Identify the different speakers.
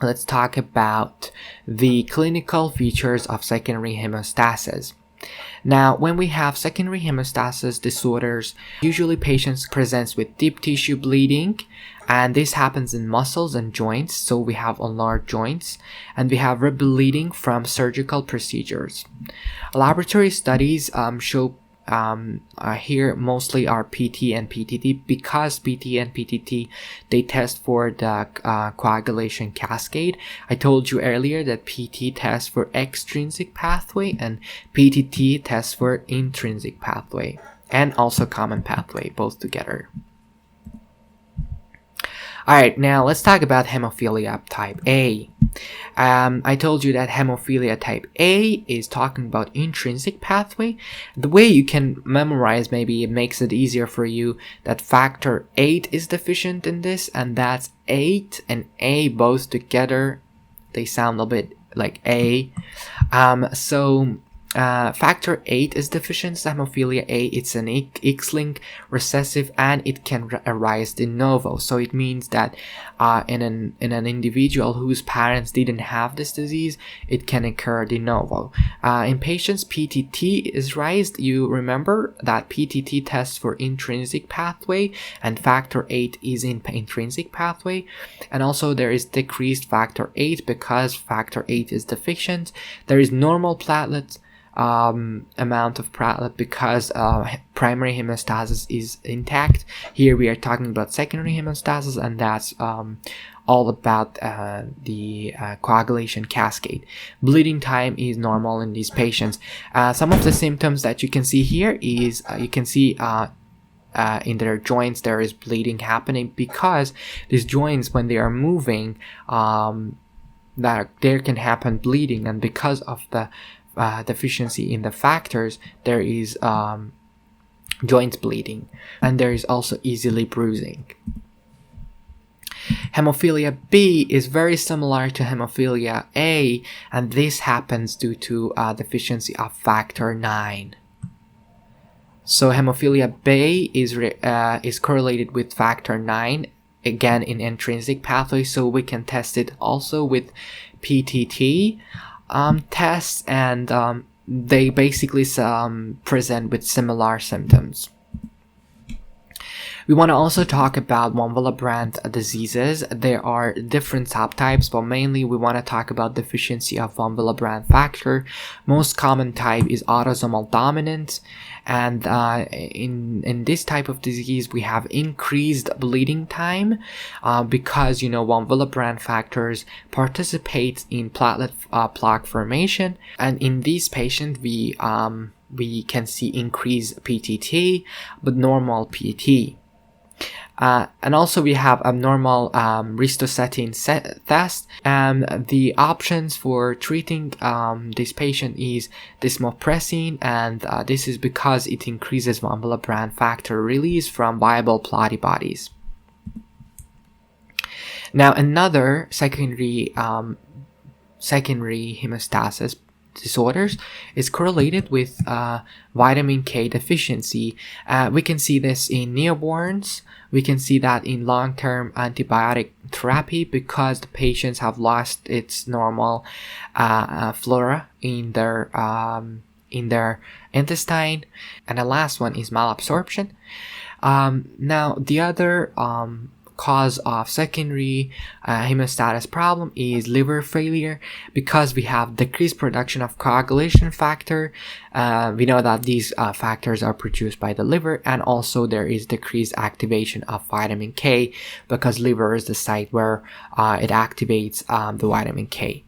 Speaker 1: let's talk about the clinical features of secondary hemostasis. Now, when we have secondary hemostasis disorders, usually patients present with deep tissue bleeding, and this happens in muscles and joints, so we have ulnar joints, and we have rib bleeding from surgical procedures. Laboratory studies show here mostly are PT and PTT, because PT and PTT, they test for the coagulation cascade. I told you earlier that PT tests for extrinsic pathway and PTT tests for intrinsic pathway, and also common pathway, both together. Alright, now let's talk about hemophilia type A. I told you that hemophilia type A is talking about intrinsic pathway. The way you can memorize, maybe it makes it easier for you, that factor 8 is deficient in this, and that's 8 and A both together. They sound a bit like A. Factor 8 is deficient in hemophilia A. It's an X-linked recessive, and it can arise de novo. So it means that in an individual whose parents didn't have this disease, it can occur de novo. In patients, PTT is raised. You remember that PTT tests for intrinsic pathway, and factor 8 is in intrinsic pathway. And also there is decreased factor 8 because factor 8 is deficient. There is normal platelets amount of platelet because primary hemostasis is intact. Here we are talking about secondary hemostasis, and that's all about the coagulation cascade. Bleeding time is normal in these patients. Some of the symptoms that you can see here is you can see in their joints there is bleeding happening, because these joints, when they are moving, that there can happen bleeding, and because of the deficiency in the factors, there is joint bleeding, and there is also easily bruising. Hemophilia B is very similar to hemophilia A, and this happens due to deficiency of factor 9. So hemophilia B is correlated with factor 9, again in intrinsic pathway, so we can test it also with PTT tests, and they basically present with similar symptoms. We want to also talk about von Willebrand diseases. There are different subtypes, but mainly we want to talk about deficiency of von Willebrand factor. Most common type is autosomal dominant, and in this type of disease we have increased bleeding time because von Willebrand factors participate in platelet plaque formation, and in these patients we can see increased PTT but normal PT. And also we have abnormal ristocetin test, and the options for treating this patient is desmopressin, and this is because it increases von Willebrand factor release from viable plattibodies. Now another secondary hemostasis disorders is correlated with vitamin K deficiency. We can see this in newborns. We can see that in long-term antibiotic therapy because the patients have lost its normal flora in their intestine. And the last one is malabsorption. Now the other cause of secondary hemostasis problem is liver failure, because we have decreased production of coagulation factor. We know that these factors are produced by the liver, and also there is decreased activation of vitamin K because liver is the site where it activates the vitamin K.